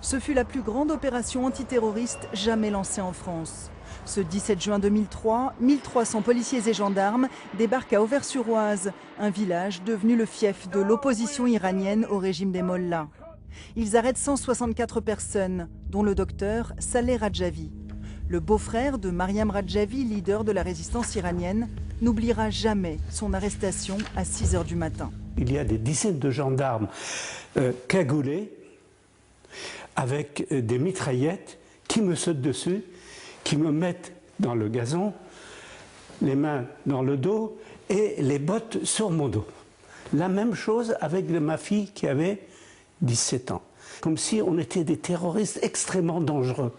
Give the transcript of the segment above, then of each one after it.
Ce fut la plus grande opération antiterroriste jamais lancée en France. Ce 17 juin 2003, 1300 policiers et gendarmes débarquent à Auvers-sur-Oise, un village devenu le fief de l'opposition iranienne au régime des Mollahs. Ils arrêtent 164 personnes, dont le docteur Saleh Radjavi. Le beau-frère de Mariam Radjavi, leader de la résistance iranienne, n'oubliera jamais son arrestation à 6 h du matin. Il y a des dizaines de gendarmes cagoulés avec des mitraillettes qui me sautent dessus, qui me mettent dans le gazon, les mains dans le dos et les bottes sur mon dos. La même chose avec ma fille qui avait 17 ans. Comme si on était des terroristes extrêmement dangereux.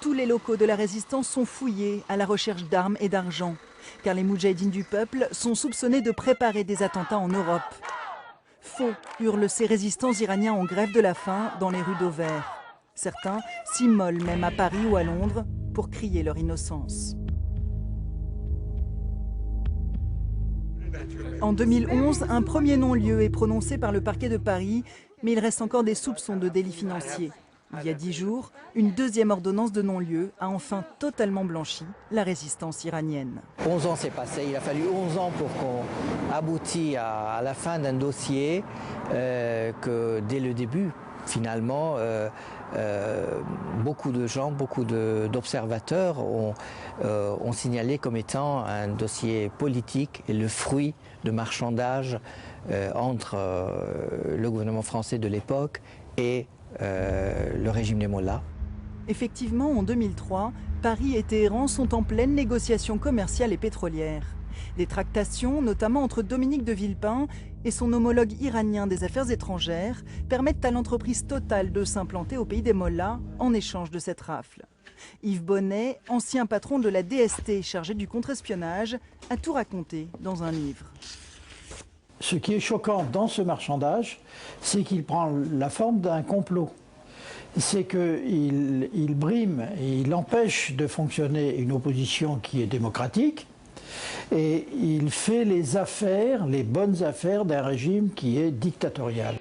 Tous les locaux de la résistance sont fouillés à la recherche d'armes et d'argent, car les moudjahidines du peuple sont soupçonnés de préparer des attentats en Europe. Faux, hurlent ces résistants iraniens en grève de la faim dans les rues d'Auvers. Certains s'immolent même à Paris ou à Londres pour crier leur innocence. En 2011, un premier non-lieu est prononcé par le parquet de Paris, mais il reste encore des soupçons de délits financiers. Il y a 10 jours, une deuxième ordonnance de non-lieu a enfin totalement blanchi la résistance iranienne. 11 ans s'est passé, il a fallu 11 ans pour qu'on aboutisse à la fin d'un dossier que dès le début, finalement, beaucoup de gens, beaucoup d'observateurs ont signalé comme étant un dossier politique et le fruit de marchandage entre le gouvernement français de l'époque et le régime des Mollahs. Effectivement, en 2003, Paris et Téhéran sont en pleine négociation commerciale et pétrolière. Des tractations, notamment entre Dominique de Villepin et son homologue iranien des affaires étrangères, permettent à l'entreprise Total de s'implanter au pays des Mollahs en échange de cette rafle. Yves Bonnet, ancien patron de la DST chargé du contre-espionnage, a tout raconté dans un livre. Ce qui est choquant dans ce marchandage, c'est qu'il prend la forme d'un complot. C'est qu'il brime et il empêche de fonctionner une opposition qui est démocratique et il fait les affaires, les bonnes affaires d'un régime qui est dictatorial.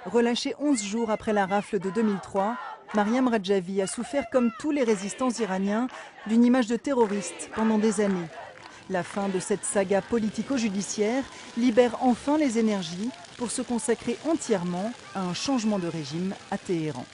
Relâchée 11 jours après la rafle de 2003, Mariam Radjavi a souffert comme tous les résistants iraniens d'une image de terroriste pendant des années. La fin de cette saga politico-judiciaire libère enfin les énergies pour se consacrer entièrement à un changement de régime à Téhéran.